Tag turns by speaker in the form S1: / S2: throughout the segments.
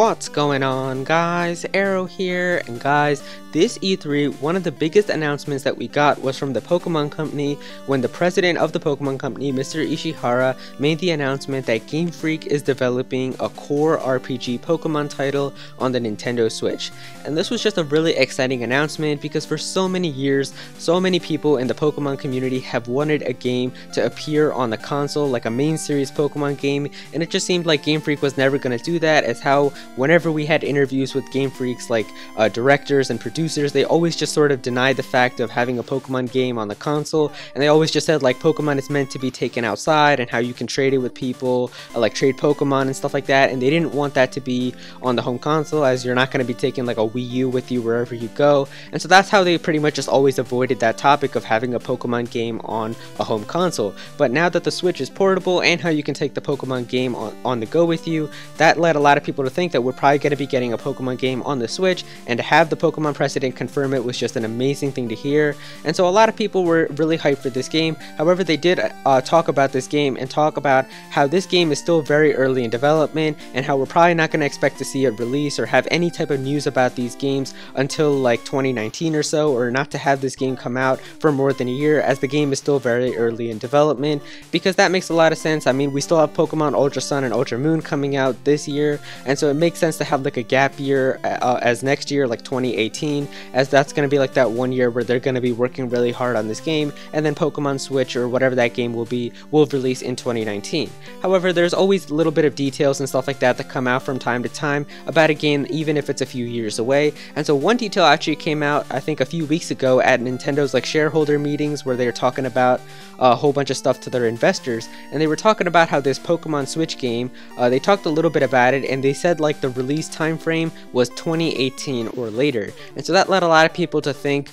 S1: What's going on, guys? Aero here, and guys, this E3, one of the biggest announcements that we got was from the Pokemon Company when the president of the Pokemon Company, Mr. Ishihara, made the announcement that GameFreak is developing a core RPG Pokemon title on the Nintendo Switch. And this was just a really exciting announcement because for so many years, so many people in the Pokemon community have wanted a game to appear on the console, like a main series Pokemon game, and it just seemed like GameFreak was never going to do that, as how whenever we had interviews with GameFreak's like directors and producers, they always just sort of denied the fact of having a Pokemon game on the console, and they always just said like Pokemon is meant to be taken outside and how you can trade it with people, like trade Pokemon and stuff like that, and they didn't want that to be on the home console, as you're not going to be taking like a Wii U with you wherever you go. And so that's how they pretty much just always avoided that topic of having a Pokemon game on a home console. But now that the Switch is portable and how you can take the Pokemon game on the go with you, that led a lot of people to think that we're probably going to be getting a Pokemon game on the Switch, and to have the Pokemon president confirm it was just an amazing thing to hear. And so a lot of people were really hyped for this game. However, they did talk about this game and talk about how this game is still very early in development, and how we're probably not going to expect to see it release or have any type of news about these games until like 2019 or so, or not to have this game come out for more than a year, as the game is still very early in development, because that makes a lot of sense. I mean, we still have Pokemon Ultra Sun and Ultra Moon coming out this year, and so it makes sense to have like a gap year as next year, like 2018, as that's going to be like that 1 year where they're going to be working really hard on this game, and then Pokemon Switch or whatever that game will be will release in 2019. However, there's always a little bit of details and stuff like that that come out from time to time about a game, even if it's a few years away. And so one detail actually came out, I think, a few weeks ago at Nintendo's like shareholder meetings, where they were talking about a whole bunch of stuff to their investors, and they were talking about how this Pokemon Switch game, they talked a little bit about it, and they said like the release time frame was 2018 or later. And so that led a lot of people to think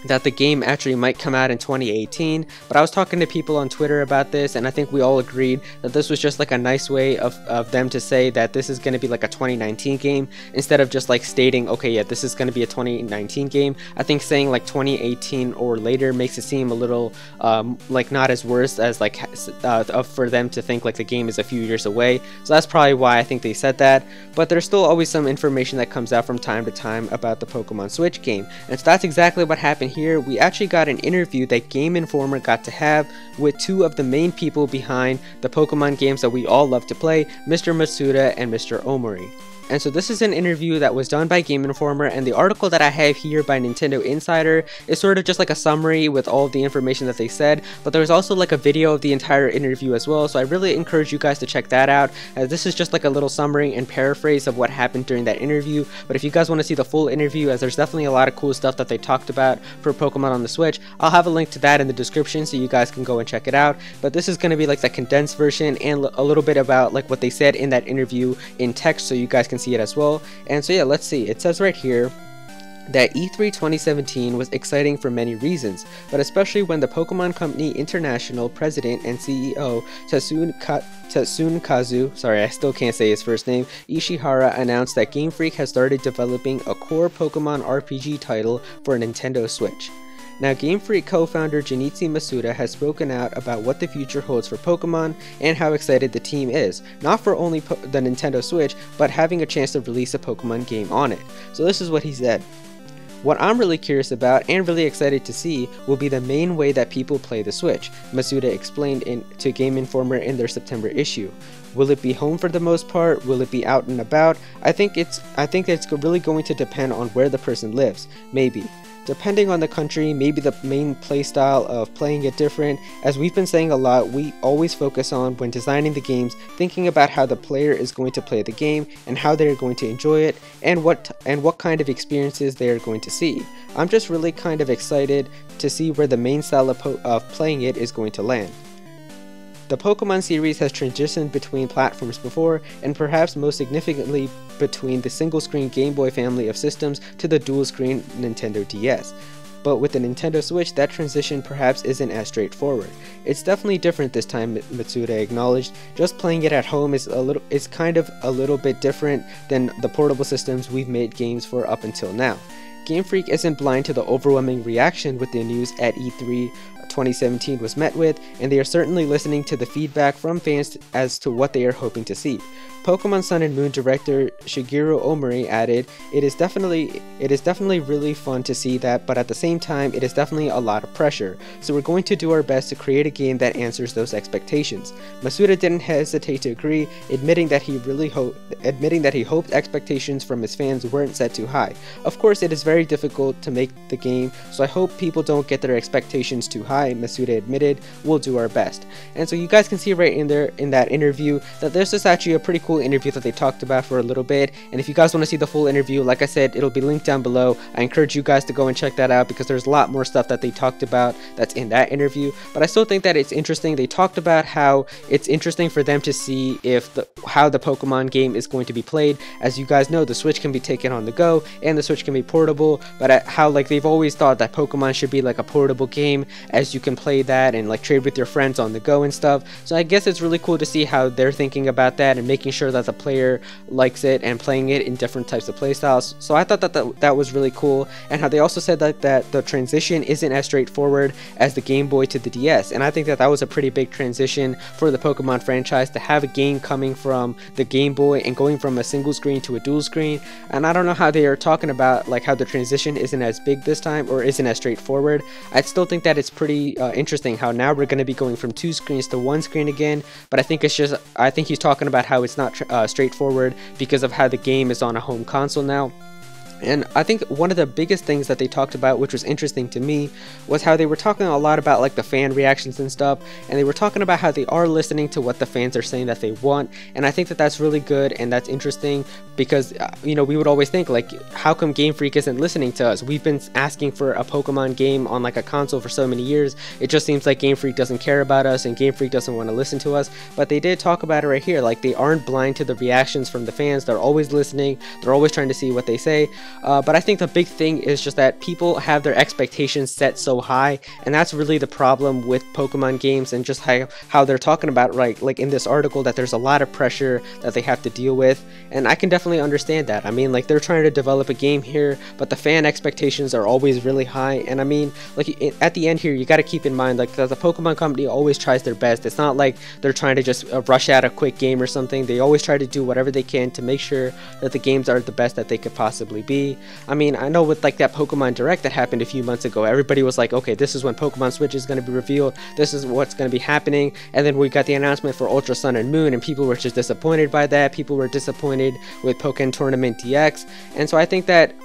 S1: that the game actually might come out in 2018, but I was talking to people on Twitter about this, and I think we all agreed that this was just like a nice way of them to say that this is going to be like a 2019 game, instead of just like stating, okay, yeah, this is going to be a 2019 game. I think saying like 2018 or later makes it seem a little like not as worse as like for them to think like the game is a few years away. So that's probably why I think they said that, but there's still always some information that comes out from time to time about the Pokemon Switch game, and so that's exactly what happened here. We actually got an interview that Game Informer got to have with two of the main people behind the Pokemon games that we all love to play, Mr. Matsuda and Mr. Omori. And so this is an interview that was done by Game Informer, and the article that I have here by Nintendo Insider is sort of just like a summary with all of the information that they said, but there's also like a video of the entire interview as well, so I really encourage you guys to check that out, as this is just like a little summary and paraphrase of what happened during that interview. But if you guys want to see the full interview, as there's definitely a lot of cool stuff that they talked about for Pokemon on the Switch, I'll have a link to that in the description so you guys can go and check it out. But this is going to be like the condensed version and a little bit about like what they said in that interview in text, so you guys can see it as well. And so yeah, let's see. It says right here that E3 2017 was exciting for many reasons, but especially when the Pokemon Company International President and CEO Tatsunkazu, sorry, I still can't say his first name, Ishihara, announced that GameFreak has started developing a core Pokemon RPG title for a Nintendo Switch. Now, GameFreak co-founder Junichi Masuda has spoken out about what the future holds for Pokemon and how excited the team is, not for only the Nintendo Switch, but having a chance to release a Pokemon game on it. So this is what he said. What I'm really curious about and really excited to see will be the main way that people play the Switch, Masuda explained to Game Informer in their September issue. Will it be home for the most part? Will it be out and about? I think it's really going to depend on where the person lives, maybe. Depending on the country, maybe the main playstyle of playing it different. As we've been saying a lot, we always focus on, when designing the games, thinking about how the player is going to play the game and how they're going to enjoy it, and what kind of experiences they are going to see. I'm just really kind of excited to see where the main style of playing it is going to land. The Pokemon series has transitioned between platforms before, and perhaps most significantly between the single-screen Game Boy family of systems to the dual-screen Nintendo DS. But with the Nintendo Switch, that transition perhaps isn't as straightforward. It's definitely different this time, Matsuda acknowledged. Just playing it at home is kind of a little bit different than the portable systems we've made games for up until now. GameFreak isn't blind to the overwhelming reaction with the news at E3 2017 was met with, and they are certainly listening to the feedback from fans as to what they are hoping to see. Pokemon Sun and Moon director Shigeru Omori added, it is definitely really fun to see that, but at the same time it is definitely a lot of pressure, so we're going to do our best to create a game that answers those expectations. Masuda didn't hesitate to agree, admitting that he hoped expectations from his fans weren't set too high. Of course, it is very difficult to make the game, so I hope people don't get their expectations too high, Masuda admitted. We'll do our best. And so you guys can see right in there in that interview that this is actually a pretty cool interview that they talked about for a little bit. And if you guys want to see the full interview, like I said, it'll be linked down below. I encourage you guys to go and check that out because there's a lot more stuff that they talked about that's in that interview. But I still think that it's interesting. They talked about how it's interesting for them to see if how the Pokemon game is going to be played. As you guys know, the Switch can be taken on the go and the Switch can be portable, but how like they've always thought that Pokemon should be like a portable game, as you can play that and like trade with your friends on the go and stuff. So I guess it's really cool to see how they're thinking about that and making sure that the player likes it and playing it in different types of playstyles. So I thought that was really cool, and how they also said that the transition isn't as straightforward as the Game Boy to the DS, and I think that was a pretty big transition for the Pokemon franchise to have a game coming from the Game Boy and going from a single screen to a dual screen. And I don't know how they are talking about like how the transition isn't as big this time or isn't as straightforward. I still think that it's pretty interesting how now we're going to be going from two screens to one screen again, but I think he's talking about how it's not straightforward because of how the game is on a home console now. And I think one of the biggest things that they talked about, which was interesting to me, was how they were talking a lot about like the fan reactions and stuff, and they were talking about how they are listening to what the fans are saying that they want. And I think that that's really good and that's interesting because you know, we would always think like, how come GameFreak isn't listening to us? We've been asking for a Pokemon game on like a console for so many years. It just seems like GameFreak doesn't care about us and GameFreak doesn't want to listen to us. But they did talk about it right here, like they aren't blind to the reactions from the fans. They're always listening, they're always trying to see what they say. But I think the big thing is just that people have their expectations set so high, and that's really the problem with Pokemon games, and just how they're talking about, right, like in this article, that there's a lot of pressure that they have to deal with. And I can definitely understand that. I mean, like, they're trying to develop a game here, but the fan expectations are always really high. And I mean, like, at the end here, you got to keep in mind, like, the Pokemon company always tries their best. It's not like they're trying to just rush out a quick game or something. They always try to do whatever they can to make sure that the games are the best that they could possibly be. I mean, I know with like that Pokemon Direct that happened a few months ago, everybody was like, okay, this is when Pokemon Switch is going to be revealed, this is what's going to be happening. And then we got the announcement for Ultra Sun and Moon, and people were just disappointed by that. People were disappointed with Pokémon Tournament DX. And so I think that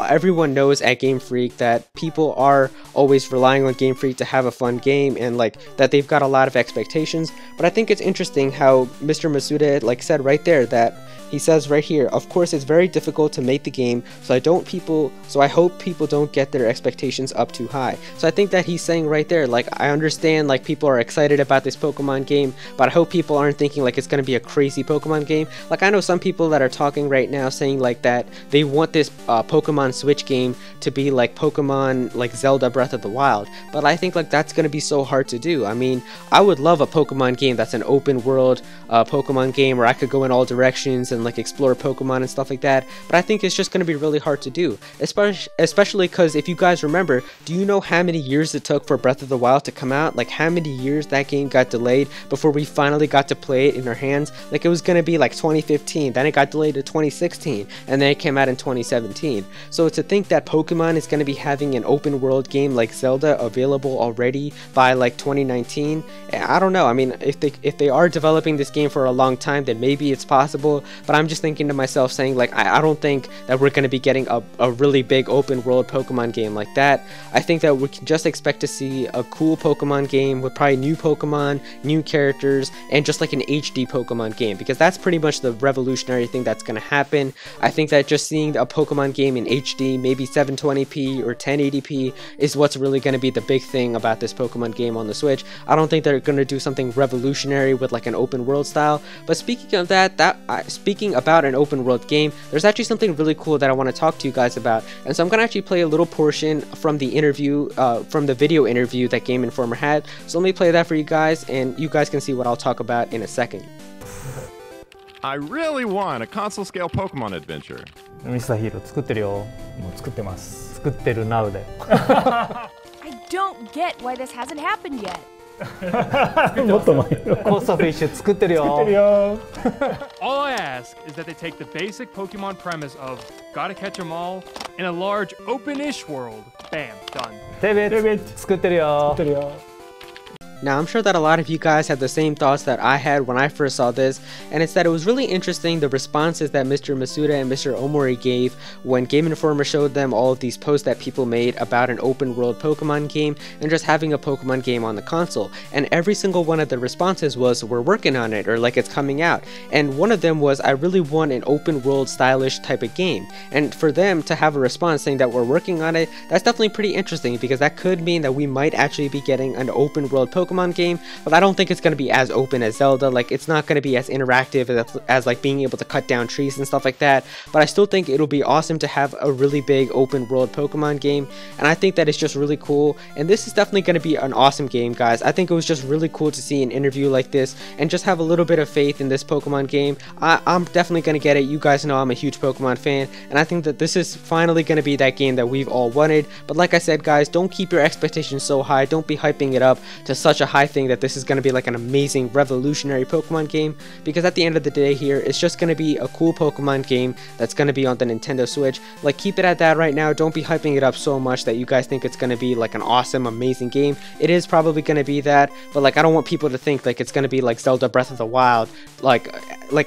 S1: everyone knows at GameFreak that people are always relying on GameFreak to have a fun game, and like that they've got a lot of expectations. But I think it's interesting how Mr. Masuda like said right there that he says right here, of course it's very difficult to make the game, so I hope people don't get their expectations up too high. So I think that he's saying right there, like, I understand like people are excited about this Pokemon game, but I hope people aren't thinking like it's gonna be a crazy Pokemon game. Like, I know some people that are talking right now saying like that they want this Pokemon Switch game to be like Pokemon like Zelda Breath of the Wild, but I think like that's gonna be so hard to do. I mean, I would love a Pokemon game that's an open world Pokemon game where I could go in all directions and like explore Pokemon and stuff like that, but I think it's just going to be really hard to do, especially because if you guys remember, do you know how many years it took for Breath of the Wild to come out? Like, how many years that game got delayed before we finally got to play it in our hands? Like, it was going to be like 2015, then it got delayed to 2016, and then it came out in 2017. So to think that Pokemon is going to be having an open world game like Zelda available already by like 2019, I don't know. I mean, if they are developing this game for a long time, then maybe it's possible, but I'm just thinking to myself saying like, I don't think that we're going to be getting a really big open world Pokemon game like that. I think that we can just expect to see a cool Pokemon game with probably new Pokemon, new characters, and just like an HD Pokemon game, because that's pretty much the revolutionary thing that's going to happen. I think that just seeing a Pokemon game in HD, maybe 720p or 1080p, is what's really going to be the big thing about this Pokemon game on the Switch. I don't think they're going to do something revolutionary with like an open world style. But speaking of speaking about an open world game, there's actually something really cool that I want to talk to you guys about. And so I'm going to actually play a little portion from the interview, from the video interview that Game Informer had. So let me play that for you guys, and you guys can see what I'll talk about in a second.
S2: I really want a console scale Pokemon adventure.
S3: ミスターヒーロー作ってるよ。もう作ってます。作ってる now で。
S4: I don't get why this hasn't happened yet.
S3: もっと前よ。
S4: コストフィッシュ作ってるよ。
S3: 作ってるよ。
S5: All I ask is that they take the basic Pokemon premise of gotta catch 'em all in a large open-ish world. Bam, done.
S4: テベッ作ってるよ。
S3: 作ってるよ。
S1: Now, I'm sure that a lot of you guys had the same thoughts that I had when I first saw this, and it's that it was really interesting the responses that Mr. Masuda and Mr. Omori gave when Game Informer showed them all of these posts that people made about an open world Pokemon game and just having a Pokemon game on the console. And every single one of the responses was, we're working on it, or like it's coming out. And one of them was, I really want an open world stylish type of game. And for them to have a response saying that we're working on it, that's definitely pretty interesting, because that could mean that we might actually be getting an open world Pokemon game, but I don't think it's going to be as open as Zelda. Like, it's not going to be as interactive as like being able to cut down trees and stuff like that, but I still think it'll be awesome to have a really big open world Pokemon game, and I think that it's just really cool, and this is definitely going to be an awesome game, guys. I think it was just really cool to see an interview like this and just have a little bit of faith in this Pokemon game. I'm definitely going to get it. You guys know I'm a huge Pokemon fan, and I think that this is finally going to be that game that we've all wanted. But like I said, guys, don't keep your expectations so high. Don't be hyping it up to such a high thing that this is going to be like an amazing revolutionary Pokemon game, because at the end of the day here, it's just going to be a cool Pokemon game that's going to be on the Nintendo Switch. Like, keep it at that right now. Don't be hyping it up so much that you guys think it's going to be like an awesome, amazing game. It is probably going to be that, but like, I don't want people to think like it's going to be like Zelda Breath of the Wild, like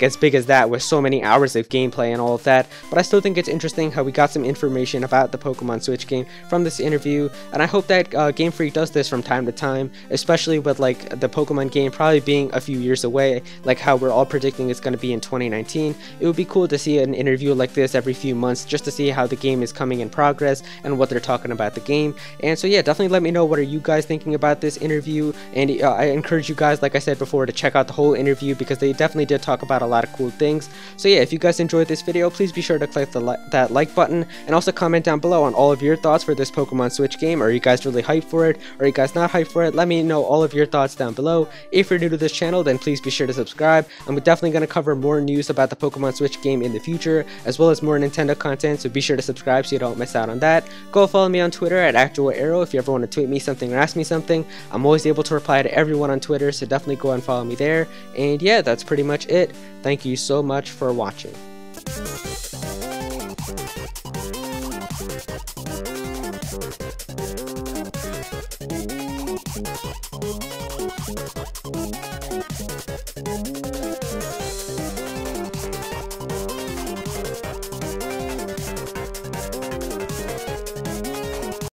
S1: as big as that with so many hours of gameplay and all of that. But I still think it's interesting how we got some information about the Pokemon Switch game from this interview, and I hope that Game Freak does this from time to time, especially with like the Pokemon game probably being a few years away, like how we're all predicting it's going to be in 2019. It would be cool to see an interview like this every few months just to see how the game is coming in progress and what they're talking about the game. And so yeah, definitely let me know, what are you guys thinking about this interview, and I encourage you guys, like I said before, to check out the whole interview because they definitely did talk about a lot of cool things. So yeah, if you guys enjoyed this video, please be sure to click that like button, and also comment down below on all of your thoughts for this Pokemon Switch game. Are you guys really hyped for it? Or are you guys not hyped for it? Let me know all of your thoughts down below. If you're new to this channel, then please be sure to subscribe. I'm definitely going to cover more news about the Pokemon Switch game in the future, as well as more Nintendo content, so be sure to subscribe so you don't miss out on that. Go follow me on Twitter at @Aero if you ever want to tweet me something or ask me something. I'm always able to reply to everyone on Twitter, so definitely go and follow me there. And yeah, that's pretty much it. Thank you so much for watching.